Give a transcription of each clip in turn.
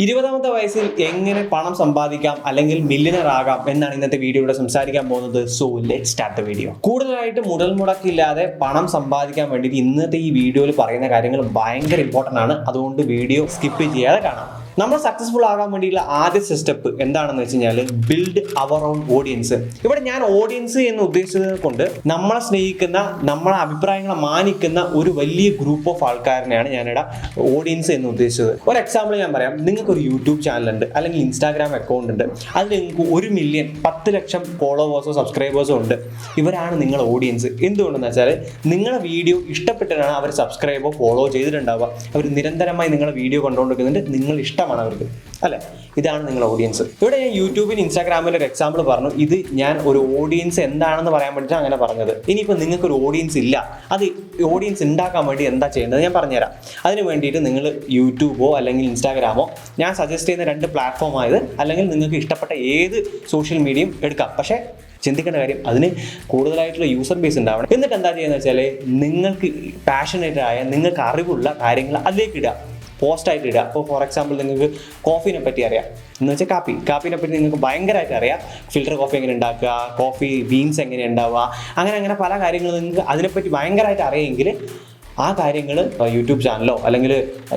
20ാമത്തെ വയസ്സിൽ എങ്ങനെ പണം സമ്പാദിക്കാം അല്ലെങ്കിൽ മില്യണർ ആകാം എന്നാണ് ഇന്നത്തെ വീഡിയോയുടെ സംസാരിക്കാൻ പോകുന്നത്. So let's start the video. കൂടുതലായിട്ട് മുതൽ മുടക്കില്ലാതെ പണം സമ്പാദിക്കാൻ വേണ്ടിയിട്ട് ഇന്നത്തെ ഈ വീഡിയോയിൽ പറയുന്ന കാര്യങ്ങൾ ഭയങ്കര ഇമ്പോർട്ടൻ്റ് ആണ്. അതുകൊണ്ട് വീഡിയോ സ്കിപ്പ് ചെയ്യാതെ കാണാം. നമ്മൾ സക്സസ്ഫുൾ ആകാൻ വേണ്ടിയുള്ള ആദ്യത്തെ സ്റ്റെപ്പ് എന്താണെന്ന് വെച്ച് കഴിഞ്ഞാൽ ബിൽഡ് അവർ ഓൺ ഓഡിയൻസ്. ഇവിടെ ഞാൻ ഓഡിയൻസ് എന്ന് ഉദ്ദേശിച്ചത് കൊണ്ട് നമ്മളെ സ്നേഹിക്കുന്ന, നമ്മളെ അഭിപ്രായങ്ങളെ മാനിക്കുന്ന ഒരു വലിയ ഗ്രൂപ്പ് ഓഫ് ആൾക്കാരനെയാണ് ഞാനിവിടെ ഓഡിയൻസ് എന്ന് ഉദ്ദേശിച്ചത്. ഒരു എക്സാമ്പിൾ ഞാൻ പറയാം. നിങ്ങൾക്കൊരു യൂട്യൂബ് ചാനലുണ്ട് അല്ലെങ്കിൽ ഇൻസ്റ്റാഗ്രാം അക്കൗണ്ട് ഉണ്ട്. അതിൽ നിങ്ങൾക്ക് 1 മില്യൺ 10 ലക്ഷം ഫോളോവേഴ്സോ സബ്സ്ക്രൈബേഴ്സോ ഉണ്ട്. ഇവരാണ് നിങ്ങളുടെ ഓഡിയൻസ്. എന്തുകൊണ്ടെന്ന് വെച്ചാൽ നിങ്ങളുടെ വീഡിയോ ഇഷ്ടപ്പെട്ടിട്ടാണ് അവർ സബ്സ്ക്രൈബോ ഫോളോ ചെയ്തിട്ടുണ്ടാവുക. അവർ നിരന്തരമായി നിങ്ങളുടെ വീഡിയോ കണ്ടുകൊണ്ടിരിക്കുന്നുണ്ട്. നിങ്ങൾ ഇഷ്ടമാണ് അവർക്ക്, അല്ലെ? ഇതാണ് നിങ്ങളുടെ ഓഡിയൻസ്. ഇവിടെ ഞാൻ യൂട്യൂബിന് ഇൻസ്റ്റാഗ്രാമിൽ ഒരു എക്സാമ്പിൾ പറഞ്ഞു. ഇത് ഞാൻ ഒരു ഓഡിയൻസ് എന്താണെന്ന് പറയാൻ വേണ്ടിയിട്ടാണ് അങ്ങനെ പറഞ്ഞത്. ഇനിയിപ്പോൾ നിങ്ങൾക്കൊരു ഓഡിയൻസ് ഇല്ല, അത് ഓഡിയൻസ് ഉണ്ടാക്കാൻ വേണ്ടി എന്താ ചെയ്യേണ്ടത് ഞാൻ പറഞ്ഞുതരാം. അതിന് വേണ്ടിയിട്ട് നിങ്ങൾ യൂട്യൂബോ അല്ലെങ്കിൽ ഇൻസ്റ്റാഗ്രാമോ ഞാൻ സജസ്റ്റ് ചെയ്യുന്ന 2 പ്ലാറ്റ്ഫോം ആയത്, അല്ലെങ്കിൽ നിങ്ങൾക്ക് ഇഷ്ടപ്പെട്ട ഏത് സോഷ്യൽ മീഡിയയും എടുക്കാം. പക്ഷേ ചിന്തിക്കേണ്ട കാര്യം അതിന് കൂടുതലായിട്ടുള്ള യൂസർ ബേസ് ഉണ്ടാവണം. എന്നിട്ട് എന്താ ചെയ്യുന്നത് വെച്ചാൽ നിങ്ങൾക്ക് പാഷനേറ്റ് ആയ, നിങ്ങൾക്ക് അറിവുള്ള കാര്യങ്ങൾ അതിലേക്ക് ഇടുക, പോസ്റ്റായിട്ട് ഇടുക. അപ്പോൾ ഫോർ എക്സാമ്പിൾ നിങ്ങൾക്ക് കോഫീനെ പറ്റി അറിയാം എന്ന് വെച്ചാൽ കാപ്പീനെ പറ്റി നിങ്ങൾക്ക് ഭയങ്കരമായിട്ട് അറിയാം. ഫിൽറ്റർ കോഫി എങ്ങനെ ഉണ്ടാക്കുക, കോഫി ബീൻസ് എങ്ങനെ ഉണ്ടാവുക, അങ്ങനെ പല കാര്യങ്ങൾ നിങ്ങൾക്ക് അതിനെപ്പറ്റി ഭയങ്കരമായിട്ട് അറിയാമെങ്കിൽ ആ കാര്യങ്ങൾ യൂട്യൂബ് ചാനലോ അല്ലെങ്കിൽ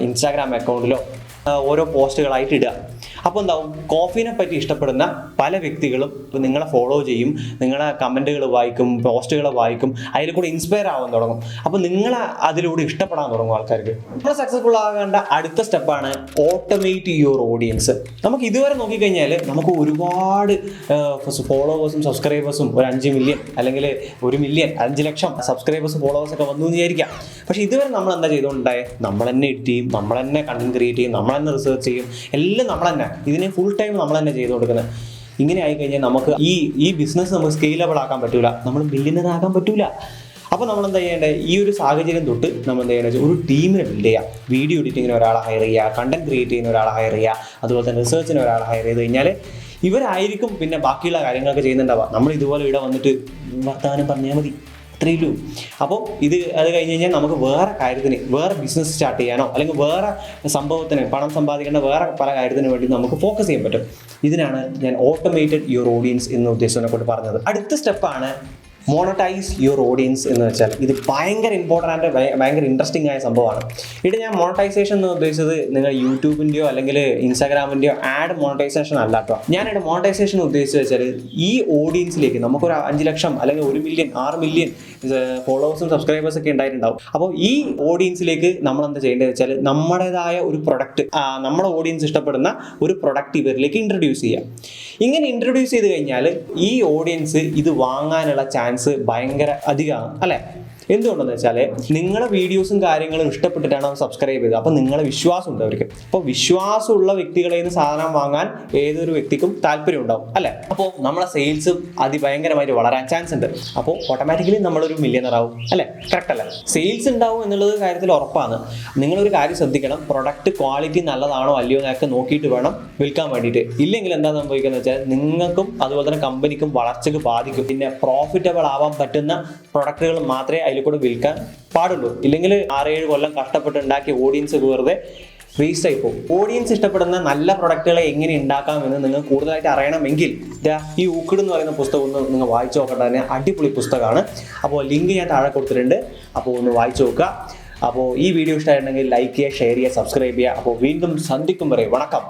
ഇൻസ്റ്റാഗ്രാം അക്കൗണ്ടിലോ ഓരോ പോസ്റ്റുകളായിട്ട് ഇടുക. അപ്പോൾ എന്താവും, കോഫീനെ പറ്റി ഇഷ്ടപ്പെടുന്ന പല വ്യക്തികളും നിങ്ങളെ ഫോളോ ചെയ്യും, നിങ്ങളെ കമൻറ്റുകൾ വായിക്കും, പോസ്റ്റുകൾ വായിക്കും, അതിൽ കൂടെ ഇൻസ്പയർ ആവാൻ തുടങ്ങും. അപ്പോൾ നിങ്ങൾ അതിലൂടെ ഇഷ്ടപ്പെടാൻ തുടങ്ങും ആൾക്കാർക്ക്. നമ്മൾ സക്സസ്ഫുൾ ആകേണ്ട അടുത്ത സ്റ്റെപ്പാണ് ഓട്ടോമേറ്റ് യുവർ ഓഡിയൻസ്. നമുക്ക് ഇതുവരെ നോക്കിക്കഴിഞ്ഞാൽ നമുക്ക് ഒരുപാട് ഫോളോവേഴ്സും സബ്സ്ക്രൈബേഴ്സും ഒരു 5 മില്യൺ അല്ലെങ്കിൽ 1 മില്യൺ 5 ലക്ഷം സബ്സ്ക്രൈബേഴ്സും ഫോളോവേഴ്സൊക്കെ വന്നു എന്ന് വിചാരിക്കാം. പക്ഷേ ഇതുവരെ നമ്മൾ എന്താ ചെയ്തുകൊണ്ടായേ, നമ്മൾ തന്നെ എഡിറ്റ് ചെയ്യും, നമ്മൾ തന്നെ കണ്ടന്റ് ക്രിയേറ്റ് ചെയ്യും, നമ്മൾ തന്നെ റിസർച്ച് ചെയ്യും, എല്ലാം നമ്മൾ തന്നെ, ഇതിനെ ഫുൾ ടൈം നമ്മൾ തന്നെ ചെയ്തു കൊടുക്കുന്നത്. ഇങ്ങനെ ആയിക്കഴിഞ്ഞാൽ നമുക്ക് ഈ ബിസിനസ് നമുക്ക് സ്കെയിലബിൾ ആക്കാൻ പറ്റൂല, നമ്മൾ മില്യണർ ആകാൻ പറ്റൂല. അപ്പോൾ നമ്മൾ എന്താ ചെയ്യേണ്ടത്, ഈ ഒരു സാഹചര്യം തൊട്ട് നമ്മൾ എന്താ ചെയ്യേണ്ടത്, ഒരു ടീമിനെ ബിൽഡ് ചെയ്യുക. വീഡിയോ എഡിറ്റിങ്ങിന് ഒരാളെ ഹയർ ചെയ്യുക, കണ്ടന്റ് ക്രിയേറ്റ് ചെയ്യുന്ന ഒരാളെ ഹയർ ചെയ്യുക, അതുപോലെ തന്നെ റിസർച്ചിന് ഒരാളെ ഹയർ ചെയ്ത് കഴിഞ്ഞാൽ ഇവരായിരിക്കും പിന്നെ ബാക്കിയുള്ള കാര്യങ്ങളൊക്കെ ചെയ്യുന്നുണ്ടാവുക. നമ്മൾ ഇതുപോലെ ഇവിടെ വന്നിട്ട് വർത്തമാനം പറഞ്ഞാൽ മതി, അത്രയുള്ളൂ. അപ്പോൾ അത് കഴിഞ്ഞ് കഴിഞ്ഞാൽ നമുക്ക് വേറെ കാര്യത്തിന്, വേറെ ബിസിനസ് സ്റ്റാർട്ട് ചെയ്യാനോ അല്ലെങ്കിൽ വേറെ സംഭവത്തിന് പണം സമ്പാദിക്കേണ്ട വേറെ പല കാര്യത്തിന് വേണ്ടി നമുക്ക് ഫോക്കസ് ചെയ്യാൻ പറ്റും. ഇതിനാണ് ഞാൻ ഓട്ടോമേറ്റഡ് യുവർ ഓഡിയൻസ് എന്ന ഉദ്ദേശത്തിനെ കൊണ്ട് പറഞ്ഞത്. അടുത്ത സ്റ്റെപ്പാണ് മോണറ്റൈസ് യുവർ ഓഡിയൻസ് എന്ന് വെച്ചാൽ ഇത് ഭയങ്കര ഇമ്പോർട്ടൻ്റ്, ഭയങ്കര ഇൻട്രസ്റ്റിംഗ് ആയ സംഭവമാണ്. ഇവിടെ ഞാൻ മോണറ്റൈസേഷൻ എന്ന് ഉദ്ദേശിച്ചത് നിങ്ങൾ യൂട്യൂബിൻ്റെയോ അല്ലെങ്കിൽ ഇൻസ്റ്റാഗ്രാമിൻ്റെയോ ആഡ് മോണറ്റൈസേഷൻ അല്ല കേട്ടോ. ഞാനിവിടെ മോണറ്റൈസേഷൻ ഉദ്ദേശിച്ച് വെച്ചാൽ ഈ ഓഡിയൻസിലേക്ക് നമുക്കൊരു 5 ലക്ഷം അല്ലെങ്കിൽ 1 മില്യൺ 6 മില്യൺ ഫോളോവേഴ്സും സബ്സ്ക്രൈബേഴ്സൊക്കെ ഉണ്ടായിട്ടുണ്ടാവും. അപ്പോൾ ഈ ഓഡിയൻസിലേക്ക് നമ്മൾ എന്താ ചെയ്യേണ്ടത് വെച്ചാൽ നമ്മുടേതായ ഒരു പ്രൊഡക്റ്റ്, നമ്മുടെ ഓഡിയൻസ് ഇഷ്ടപ്പെടുന്ന ഒരു പ്രൊഡക്റ്റ് ഇവരിലേക്ക് ഇൻട്രൊഡ്യൂസ് ചെയ്യാം. ഇങ്ങനെ ഇൻട്രൊഡ്യൂസ് ചെയ്ത് കഴിഞ്ഞാൽ ഈ ഓഡിയൻസ് ഇത് വാങ്ങാനുള്ള ചാൻസ് ഭയങ്കര അധികമാണ്, അല്ലേ? എന്തുകൊണ്ടെന്ന് വെച്ചാൽ നിങ്ങളുടെ വീഡിയോസും കാര്യങ്ങളും ഇഷ്ടപ്പെട്ടിട്ടാണ് അവർ സബ്സ്ക്രൈബ് ചെയ്തത്. അപ്പോൾ നിങ്ങളെ വിശ്വാസം ഉണ്ട് അവർക്ക്. അപ്പോൾ വിശ്വാസമുള്ള വ്യക്തികളിൽ നിന്ന് സാധനം വാങ്ങാൻ ഏതൊരു വ്യക്തിക്കും താല്പര്യം ഉണ്ടാവും, അല്ലേ? അപ്പോൾ നമ്മളെ സെയിൽസ് അതിഭയങ്കരമായിട്ട് വളരാൻ ചാൻസ് ഉണ്ട്. അപ്പോൾ ഓട്ടോമാറ്റിക്കലി നമ്മളൊരു മില്യണർ ആവും, അല്ലേ? കറക്റ്റ് അല്ലേ? സെയിൽസ് ഉണ്ടാവും എന്നുള്ളത് കാര്യത്തിൽ ഉറപ്പാണ്. നിങ്ങളൊരു കാര്യം ശ്രദ്ധിക്കണം, പ്രൊഡക്റ്റ് ക്വാളിറ്റി നല്ലതാണോ അല്ലയോ എന്നൊക്കെ നോക്കിയിട്ട് വേണം വിൽക്കാൻ വേണ്ടിയിട്ട്. ഇല്ലെങ്കിൽ എന്താ സംഭവിക്കുന്നത് വെച്ചാൽ നിങ്ങൾക്കും അതുപോലെ തന്നെ കമ്പനിക്കും വളർച്ചയ്ക്ക് ബാധിക്കും. പിന്നെ പ്രോഫിറ്റബിൾ ആവാൻ പറ്റുന്ന പ്രൊഡക്റ്റുകൾ മാത്രമേ അതിൽ കൂടെ വിൽക്കാൻ പാടുള്ളൂ. ഇല്ലെങ്കിൽ 6-7 കൊല്ലം കഷ്ടപ്പെട്ട് ഉണ്ടാക്കിയ ഓഡിയൻസ് വെറുതെ വേസ്റ്റ് ആയി പോകും. ഓഡിയൻസ് ഇഷ്ടപ്പെടുന്ന നല്ല പ്രൊഡക്റ്റുകളെ എങ്ങനെ ഉണ്ടാക്കാമെന്ന് നിങ്ങൾ കൂടുതലായിട്ട് അറിയണമെങ്കിൽ ഈ ഊക്കിഡ് എന്ന് പറയുന്ന പുസ്തകം ഒന്ന് നിങ്ങൾ വായിച്ചു നോക്കേണ്ടത് തന്നെ അടിപൊളി പുസ്തകമാണ്. അപ്പോൾ ലിങ്ക് ഞാൻ താഴെ കൊടുത്തിട്ടുണ്ട്. അപ്പോൾ ഒന്ന് വായിച്ചു നോക്കുക. അപ്പോൾ ഈ വീഡിയോ ഇഷ്ടമായിട്ടുണ്ടെങ്കിൽ ലൈക്ക് ചെയ്യുക, ഷെയർ ചെയ്യുക, സബ്സ്ക്രൈബ് ചെയ്യുക. അപ്പോൾ വീണ്ടും സന്ധിക്കും വരെ വണക്കം.